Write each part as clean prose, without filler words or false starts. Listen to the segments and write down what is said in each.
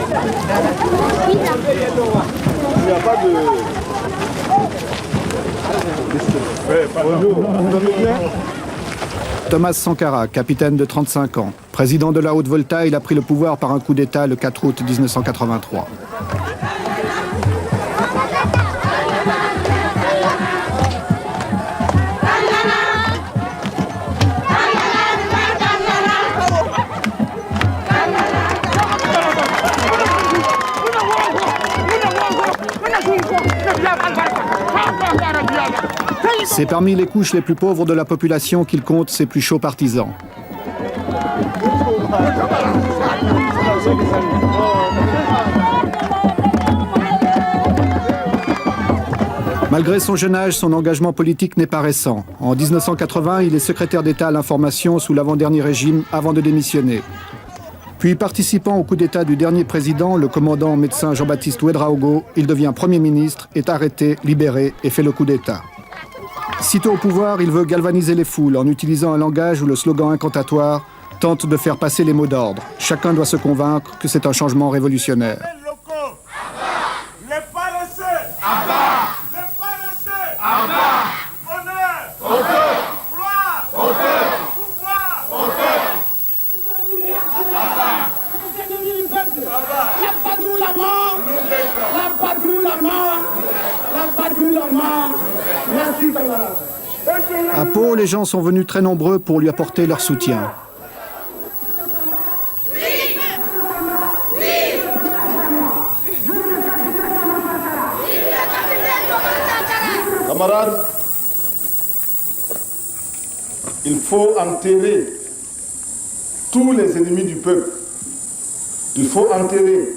Il n'y a pas de... Thomas Sankara, capitaine de 35 ans, président de la Haute-Volta, il a pris le pouvoir par un coup d'État le 4 août 1983. C'est parmi les couches les plus pauvres de la population qu'il compte ses plus chauds partisans. Malgré son jeune âge, son engagement politique n'est pas récent. En 1980, il est secrétaire d'État à l'information sous l'avant-dernier régime avant de démissionner. Puis, participant au coup d'État du dernier président, le commandant médecin Jean-Baptiste Ouédraogo, il devient Premier ministre, est arrêté, libéré et fait le coup d'État. Sitôt au pouvoir, il veut galvaniser les foules en utilisant un langage où le slogan incantatoire tente de faire passer les mots d'ordre. Chacun doit se convaincre que c'est un changement révolutionnaire. À Pau, les gens sont venus très nombreux pour lui apporter leur soutien. Camarades, il faut enterrer tous les ennemis du peuple. Il faut enterrer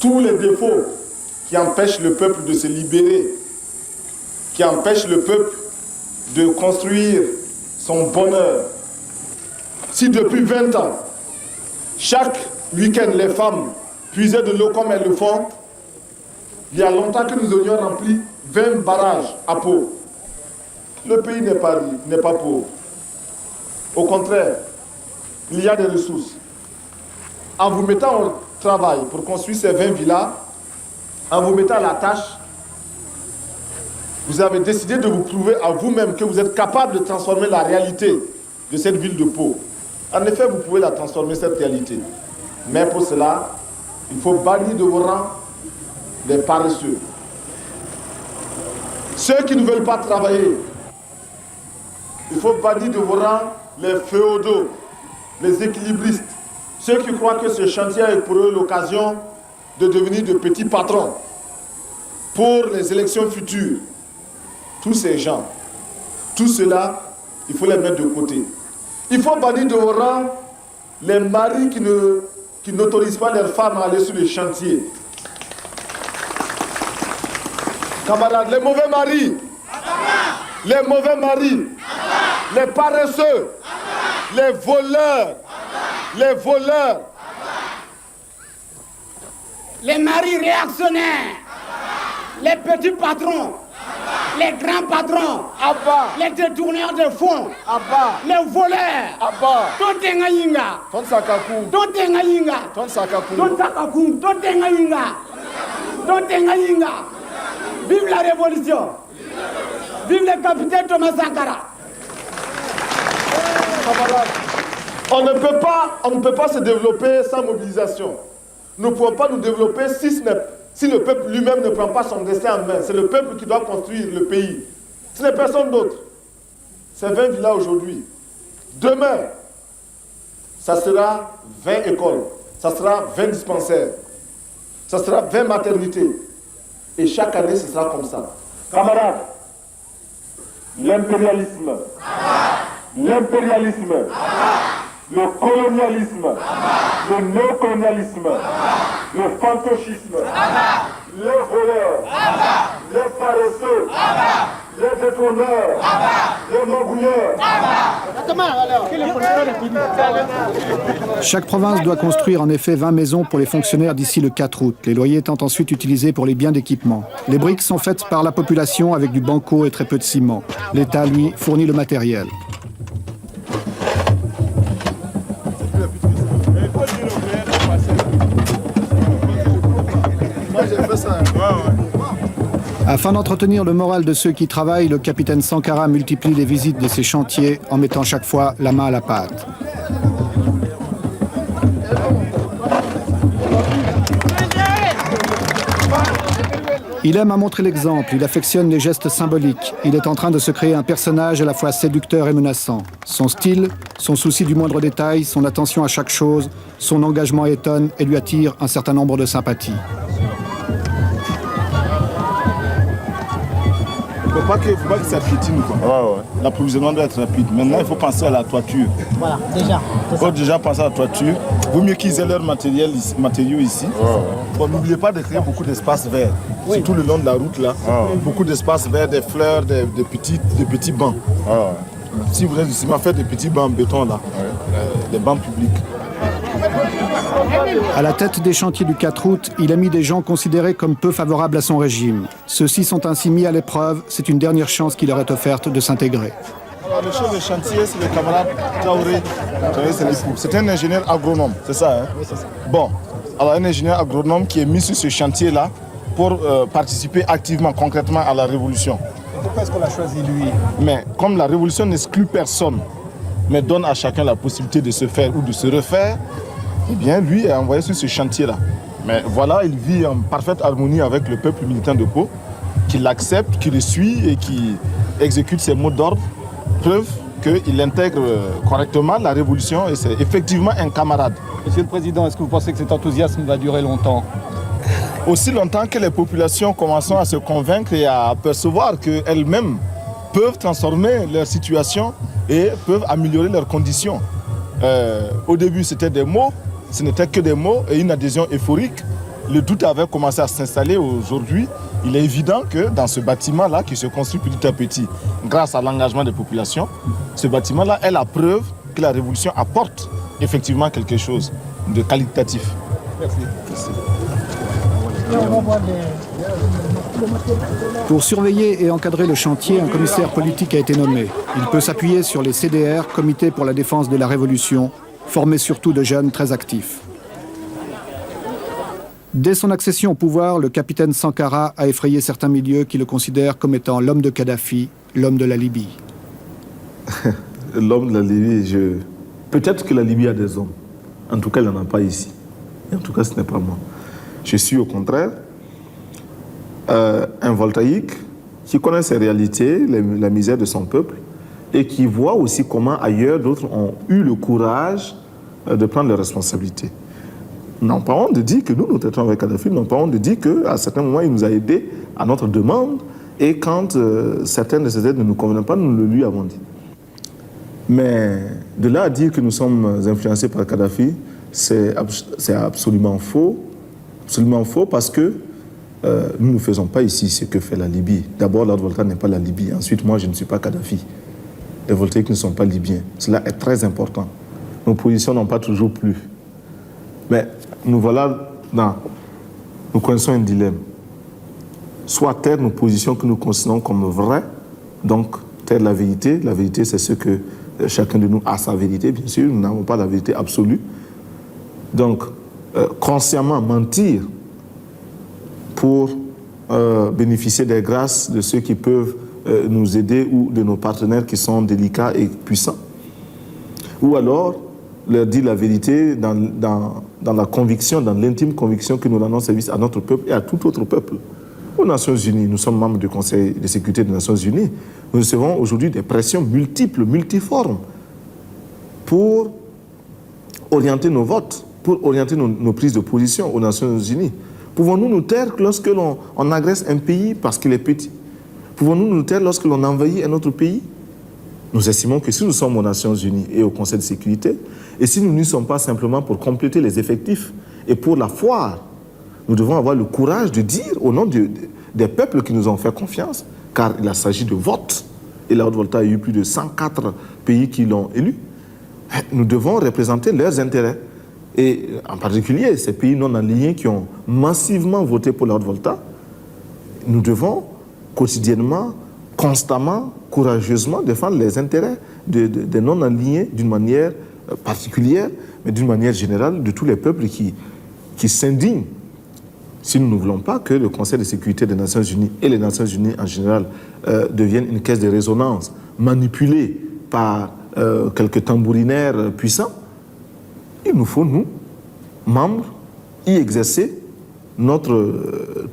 tous les défauts qui empêchent le peuple de se libérer, qui empêchent le peuple de construire son bonheur. Si depuis 20 ans, chaque week-end, les femmes puisaient de l'eau comme elles le font, il y a longtemps que nous aurions rempli 20 barrages à Pau. Le pays n'est pas pauvre. Au contraire, il y a des ressources. En vous mettant au travail pour construire ces 20 villas, en vous mettant à la tâche, vous avez décidé de vous prouver à vous-même que vous êtes capable de transformer la réalité de cette ville de Pau. En effet, vous pouvez la transformer, cette réalité. Mais pour cela, il faut bannir de vos rangs les paresseux. Ceux qui ne veulent pas travailler. Il faut bannir de vos rangs les féodaux, les équilibristes. Ceux qui croient que ce chantier est pour eux l'occasion de devenir de petits patrons pour les élections futures. Tous ces gens, tout cela, il faut les mettre de côté. Il faut bannir de vos rangs les maris qui n'autorisent pas leurs femmes à aller sur les chantiers. Camarades, les mauvais maris, les paresseux, les voleurs, les maris réactionnaires, les petits patrons, les grands patrons, les détourneurs de fonds, les voleurs, vive la révolution, vive le capitaine Thomas Sankara. On ne peut pas se développer sans mobilisation. Nous ne pouvons pas nous développer si le peuple lui-même ne prend pas son destin en main. C'est le peuple qui doit construire le pays. Ce n'est personne d'autre. C'est 20 villas aujourd'hui. Demain, ça sera 20 écoles. Ça sera 20 dispensaires. Ça sera 20 maternités. Et chaque année, ce sera comme ça. Camarades, l'impérialisme, le colonialisme, le néocolonialisme, le fantocisme, les voleurs, les paresseux, les détourneurs, les magouilleurs. Chaque province doit construire en effet 20 maisons pour les fonctionnaires d'ici le 4 août, les loyers étant ensuite utilisés pour les biens d'équipement. Les briques sont faites par la population avec du banco et très peu de ciment. L'État, lui, fournit le matériel. Afin d'entretenir le moral de ceux qui travaillent, le capitaine Sankara multiplie les visites de ses chantiers en mettant chaque fois la main à la pâte. Il aime à montrer l'exemple, il affectionne les gestes symboliques. Il est en train de se créer un personnage à la fois séducteur et menaçant. Son style, son souci du moindre détail, son attention à chaque chose, son engagement étonne et lui attire un certain nombre de sympathies. Il ne faut pas que ça piétine, quoi. L'approvisionnement doit être rapide. Maintenant, il faut penser à la toiture. Voilà, déjà. Il faut déjà penser à la toiture. Il vaut mieux qu'ils aient leurs matériaux ici. Bon, n'oubliez pas de créer beaucoup d'espaces verts. Surtout le long de la route, là. Beaucoup d'espaces verts, des fleurs, des petits bancs. Si vous êtes ici, faites des petits bancs en béton, là. Des bancs publics. À la tête des chantiers du 4 août, il a mis des gens considérés comme peu favorables à son régime. Ceux-ci sont ainsi mis à l'épreuve. C'est une dernière chance qui leur est offerte de s'intégrer. Le chef de chantier, c'est le camarade Traoré. C'est un ingénieur agronome, c'est ça, hein? Oui, c'est ça. Bon, alors un ingénieur agronome qui est mis sur ce chantier-là pour participer activement, concrètement à la révolution. Et pourquoi est-ce qu'on l'a choisi lui? Mais comme la révolution n'exclut personne, mais donne à chacun la possibilité de se faire ou de se refaire, eh bien, lui est envoyé sur ce chantier-là. Mais voilà, il vit en parfaite harmonie avec le peuple militant de Pau, qui l'accepte, qui le suit et qui exécute ses mots d'ordre. Preuve qu'il intègre correctement la révolution et c'est effectivement un camarade. Monsieur le Président, est-ce que vous pensez que cet enthousiasme va durer longtemps? Aussi longtemps que les populations commencent à se convaincre et à percevoir qu'elles-mêmes peuvent transformer leur situation et peuvent améliorer leurs conditions. Au début, c'était des mots, ce n'était que des mots et une adhésion euphorique. Le doute avait commencé à s'installer. Aujourd'hui, il est évident que dans ce bâtiment-là, qui se construit petit à petit, grâce à l'engagement des populations, ce bâtiment-là est la preuve que la révolution apporte effectivement quelque chose de qualitatif. Merci. Pour surveiller et encadrer le chantier, un commissaire politique a été nommé. Il peut s'appuyer sur les CDR, Comité pour la défense de la Révolution, formés surtout de jeunes très actifs. Dès son accession au pouvoir, le capitaine Sankara a effrayé certains milieux qui le considèrent comme étant l'homme de Kadhafi, l'homme de la Libye. L'homme de la Libye, peut-être que la Libye a des hommes. En tout cas, il n'en a pas ici. Et en tout cas, ce n'est pas moi. Je suis au contraire un voltaïque qui connaît ses réalités, la misère de son peuple, et qui voit aussi comment ailleurs d'autres ont eu le courage de prendre leurs responsabilités. Nous n'avons pas honte de dire que nous traitons avec Kadhafi, nous n'avons pas honte de dire qu'à certains moments, il nous a aidés à notre demande, et quand certaines de ces aides ne nous convenaient pas, nous le lui avons dit. Mais de là à dire que nous sommes influencés par Kadhafi, c'est absolument faux. Absolument faux parce que nous ne faisons pas ici ce que fait la Libye. D'abord, la Volta n'est pas la Libye. Ensuite, moi, je ne suis pas Kadhafi. Les voltaïques ne sont pas libyens. Cela est très important. Nos positions n'ont pas toujours plu. Mais nous voilà nous connaissons un dilemme. Soit taire nos positions que nous considérons comme vraies, donc taire la vérité. La vérité, c'est ce que chacun de nous a sa vérité, bien sûr. Nous n'avons pas la vérité absolue. Donc, consciemment mentir pour bénéficier des grâces de ceux qui peuvent nous aider ou de nos partenaires qui sont délicats et puissants. Ou alors leur dire la vérité dans la conviction, dans l'intime conviction que nous rendons service à notre peuple et à tout autre peuple. Aux Nations Unies, nous sommes membres du Conseil de sécurité des Nations Unies, nous recevons aujourd'hui des pressions multiples, multiformes pour orienter nos votes, pour orienter nos prises de position aux Nations Unies. Pouvons-nous nous taire lorsque l'on agresse un pays parce qu'il est petit? Pouvons-nous nous taire lorsque l'on envahit un autre pays? Nous estimons que si nous sommes aux Nations Unies et au Conseil de sécurité, et si nous n'y sommes pas simplement pour compléter les effectifs et pour la foire, nous devons avoir le courage de dire au nom des peuples qui nous ont fait confiance, car il s'agit de vote, et la Haute-Volta a eu plus de 104 pays qui l'ont élu, nous devons représenter leurs intérêts. Et en particulier, ces pays non alignés qui ont massivement voté pour la Haute-Volta, nous devons quotidiennement, constamment, courageusement défendre les intérêts des non alignés d'une manière particulière, mais d'une manière générale de tous les peuples qui s'indignent Si nous ne voulons pas que le Conseil de sécurité des Nations Unies et les Nations Unies en général deviennent une caisse de résonance manipulée par quelques tambourinaires puissants, il nous faut, nous, membres, y exercer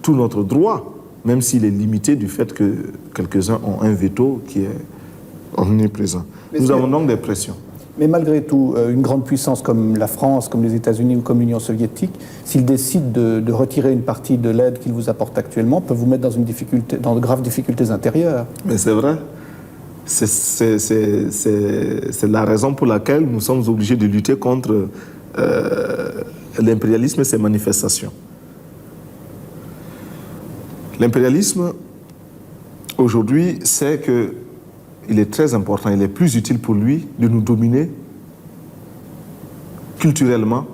tout notre droit, même s'il est limité du fait que quelques-uns ont un veto qui est omniprésent. Nous avons donc des pressions. Mais malgré tout, une grande puissance comme la France, comme les États-Unis ou comme l'Union soviétique, s'ils décident de retirer une partie de l'aide qu'ils vous apportent actuellement, peuvent vous mettre dans de graves difficultés intérieures. Mais c'est vrai. C'est la raison pour laquelle nous sommes obligés de lutter contre l'impérialisme et ses manifestations. L'impérialisme, aujourd'hui, sait qu'il est très important, il est plus utile pour lui de nous dominer culturellement,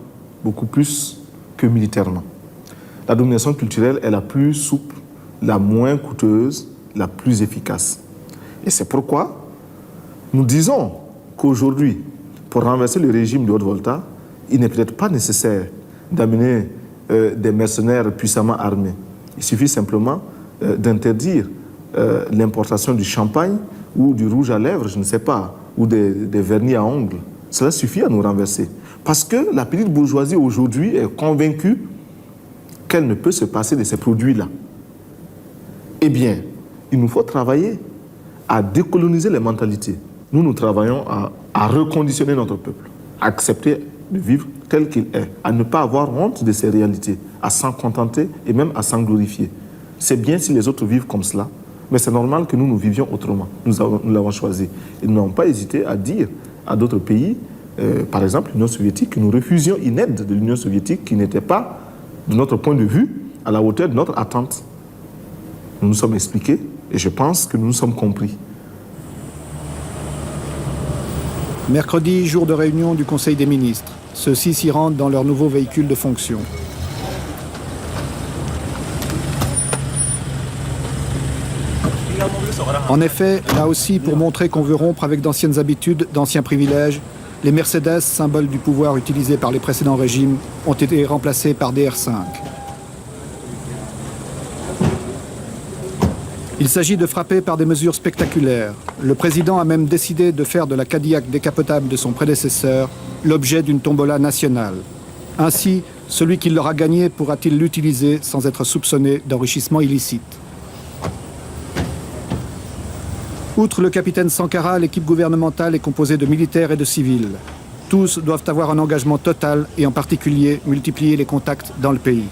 beaucoup plus que militairement. La domination culturelle est la plus souple, la moins coûteuse, la plus efficace. Et c'est pourquoi nous disons qu'aujourd'hui, pour renverser le régime de Haute-Volta, il n'est peut-être pas nécessaire d'amener des mercenaires puissamment armés. Il suffit simplement d'interdire l'importation du champagne ou du rouge à lèvres, je ne sais pas, ou des vernis à ongles. Cela suffit à nous renverser. Parce que la petite bourgeoisie aujourd'hui est convaincue qu'elle ne peut se passer de ces produits-là. Eh bien, il nous faut travailler à décoloniser les mentalités. Nous travaillons à reconditionner notre peuple, à accepter de vivre tel qu'il est, à ne pas avoir honte de ces réalités, à s'en contenter et même à s'en glorifier. C'est bien si les autres vivent comme cela, mais c'est normal que nous vivions autrement. Nous l'avons choisi. Et nous n'avons pas hésité à dire à d'autres pays, par exemple l'Union soviétique, que nous refusions une aide de l'Union soviétique qui n'était pas, de notre point de vue, à la hauteur de notre attente. Nous nous sommes expliqués et je pense que nous nous sommes compris. Mercredi, jour de réunion du Conseil des ministres. Ceux-ci s'y rendent dans leur nouveau véhicule de fonction. En effet, là aussi, pour montrer qu'on veut rompre avec d'anciennes habitudes, d'anciens privilèges, les Mercedes, symbole du pouvoir utilisé par les précédents régimes, ont été remplacés par des R5. Il s'agit de frapper par des mesures spectaculaires. Le président a même décidé de faire de la Cadillac décapotable de son prédécesseur l'objet d'une tombola nationale. Ainsi, celui qui l'aura gagné pourra-t-il l'utiliser sans être soupçonné d'enrichissement illicite. Outre le capitaine Sankara, l'équipe gouvernementale est composée de militaires et de civils. Tous doivent avoir un engagement total et en particulier multiplier les contacts dans le pays.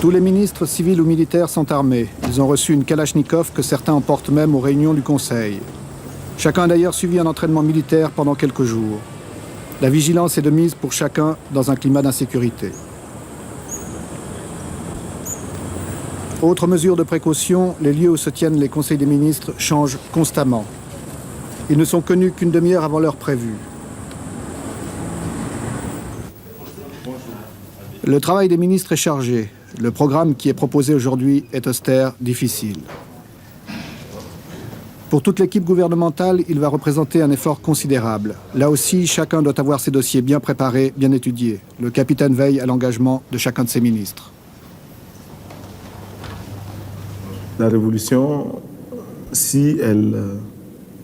Tous les ministres civils ou militaires sont armés. Ils ont reçu une Kalachnikov que certains emportent même aux réunions du Conseil. Chacun a d'ailleurs suivi un entraînement militaire pendant quelques jours. La vigilance est de mise pour chacun dans un climat d'insécurité. Autre mesure de précaution, les lieux où se tiennent les conseils des ministres changent constamment. Ils ne sont connus qu'une demi-heure avant l'heure prévue. Le travail des ministres est chargé. Le programme qui est proposé aujourd'hui est austère, difficile. Pour toute l'équipe gouvernementale, il va représenter un effort considérable. Là aussi, chacun doit avoir ses dossiers bien préparés, bien étudiés. Le capitaine veille à l'engagement de chacun de ses ministres. La révolution, si elle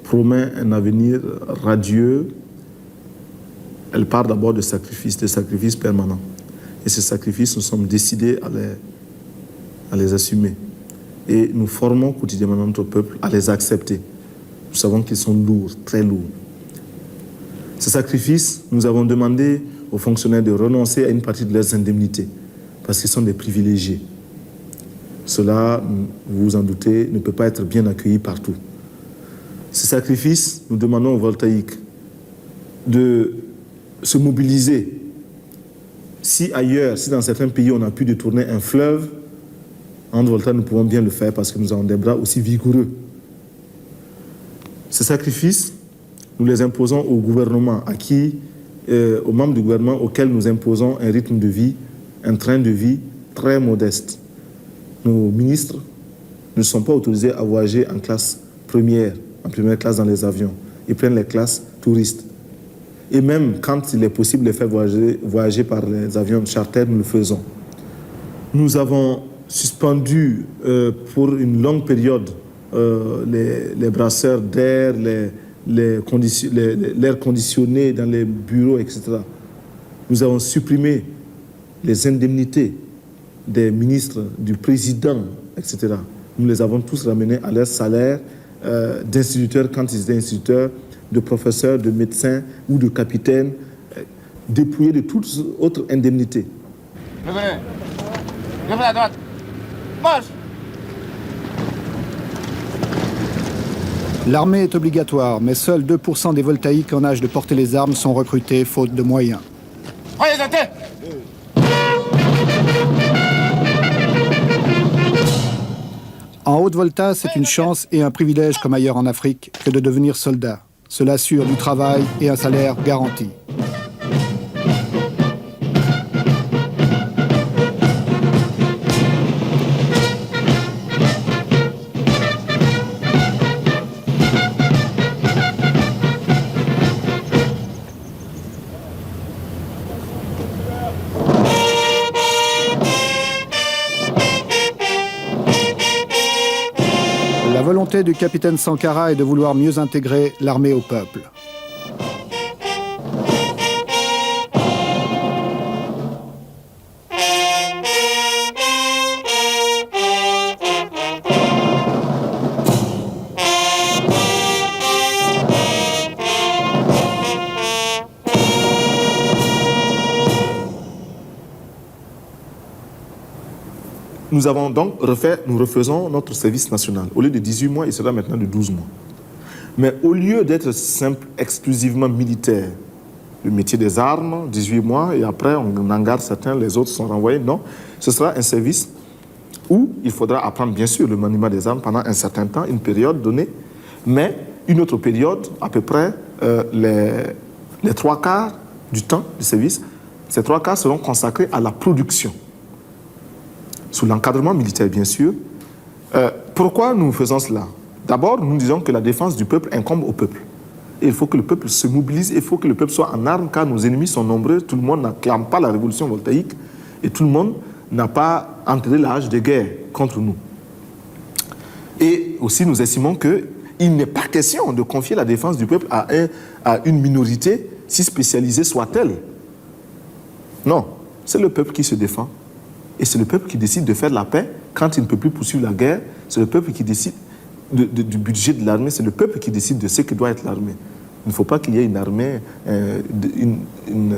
promet un avenir radieux, elle part d'abord de sacrifices permanents. Et ces sacrifices, nous sommes décidés à les assumer. Et nous formons quotidiennement notre peuple à les accepter. Nous savons qu'ils sont lourds, très lourds. Ces sacrifices, nous avons demandé aux fonctionnaires de renoncer à une partie de leurs indemnités, parce qu'ils sont des privilégiés. Cela, vous vous en doutez, ne peut pas être bien accueilli partout. Ces sacrifices, nous demandons aux voltaïques de se mobiliser. Si ailleurs, si dans certains pays, on a pu détourner un fleuve, en Volta, nous pouvons bien le faire parce que nous avons des bras aussi vigoureux. Ces sacrifices, nous les imposons au gouvernement, aux membres du gouvernement auxquels nous imposons un rythme de vie, un train de vie très modeste. Nos ministres ne sont pas autorisés à voyager en classe première, en première classe dans les avions. Ils prennent les classes touristes. Et même quand il est possible de les faire voyager par les avions charter, nous le faisons. Nous avons suspendu pour une longue période les brasseurs d'air, l'air conditionné dans les bureaux, etc. Nous avons supprimé les indemnités des ministres, du président, etc. Nous les avons tous ramenés à leur salaire d'instituteurs quand ils étaient instituteurs, de professeurs, de médecins ou de capitaines, dépouillés de toutes autres indemnités. Revenez. Revenez à droite. Marche. L'armée est obligatoire, mais seuls 2% des voltaïques en âge de porter les armes sont recrutés faute de moyens. Prenez la tête. En Haute-Volta, c'est une chance et un privilège comme ailleurs en Afrique que de devenir soldat. Cela assure du travail et un salaire garanti. La volonté du capitaine Sankara est de vouloir mieux intégrer l'armée au peuple. Nous avons donc nous refaisons notre service national. Au lieu de 18 mois, il sera maintenant de 12 mois. Mais au lieu d'être simple, exclusivement militaire, le métier des armes, 18 mois, et après on en garde certains, les autres sont renvoyés, non. Ce sera un service où il faudra apprendre bien sûr le maniement des armes pendant un certain temps, une période donnée, mais une autre période, à peu près les 3/4 du temps du service, ces 3/4 seront consacrés à la production. Sous l'encadrement militaire, bien sûr. Pourquoi nous faisons cela? D'abord, nous disons que la défense du peuple incombe au peuple. Et il faut que le peuple se mobilise, il faut que le peuple soit en armes, car nos ennemis sont nombreux, tout le monde n'acclame pas la révolution voltaïque, et tout le monde n'a pas entré l'âge de guerre contre nous. Et aussi, nous estimons qu'il n'est pas question de confier la défense du peuple à une minorité, si spécialisée soit-elle. Non, c'est le peuple qui se défend. Et c'est le peuple qui décide de faire la paix quand il ne peut plus poursuivre la guerre. C'est le peuple qui décide du budget de l'armée. C'est le peuple qui décide de ce que doit être l'armée. Il ne faut pas qu'il y ait une armée, une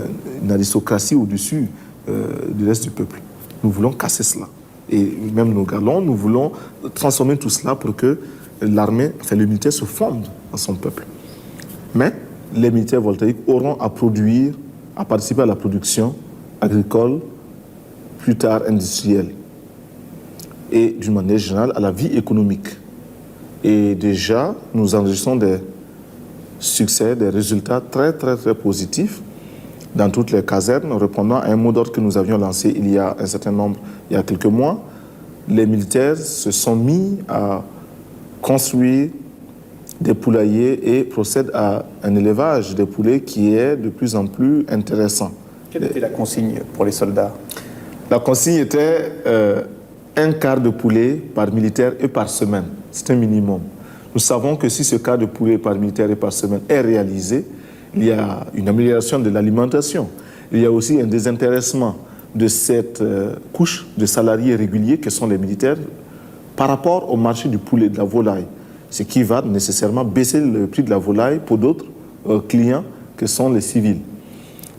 aristocratie au-dessus du reste du peuple. Nous voulons casser cela. Et même nos galons, nous voulons transformer tout cela pour que l'armée, enfin le militaire se fonde dans son peuple. Mais les militaires voltaïques auront à produire, à participer à la production agricole, plus tard industrielle, et d'une manière générale à la vie économique. Et déjà, nous enregistrons des succès, des résultats très positifs dans toutes les casernes, répondant à un mot d'ordre que nous avions lancé il y a un certain nombre, il y a quelques mois. Les militaires se sont mis à construire des poulaillers et procèdent à un élevage des poulets qui est de plus en plus intéressant. Quelle était la consigne pour les soldats? La consigne était un quart de poulet par militaire et par semaine. C'est un minimum. Nous savons que si ce quart de poulet par militaire et par semaine est réalisé, il y a une amélioration de l'alimentation. Il y a aussi un désintéressement de cette couche de salariés réguliers que sont les militaires par rapport au marché du poulet, de la volaille. Ce qui va nécessairement baisser le prix de la volaille pour d'autres clients que sont les civils.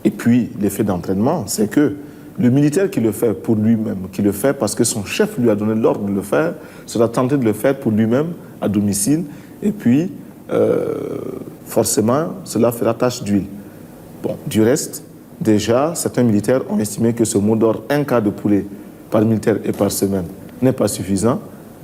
Et puis, l'effet d'entraînement, c'est que le militaire qui le fait pour lui-même, qui le fait parce que son chef lui a donné l'ordre de le faire, sera tenté de le faire pour lui-même à domicile. Et puis, forcément, cela fera tache d'huile. Bon, du reste, déjà, certains militaires ont estimé que ce mot d'ordre, un quart de poulet par militaire et par semaine, n'est pas suffisant.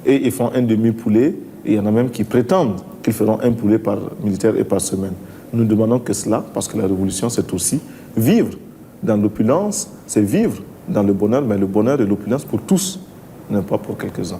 Et ils font un demi-poulet. Et il y en a même qui prétendent qu'ils feront un poulet par militaire et par semaine. Nous ne demandons que cela, parce que la révolution, c'est aussi vivre dans l'opulence, c'est vivre dans le bonheur, mais le bonheur et l'opulence pour tous, non pas pour quelques-uns.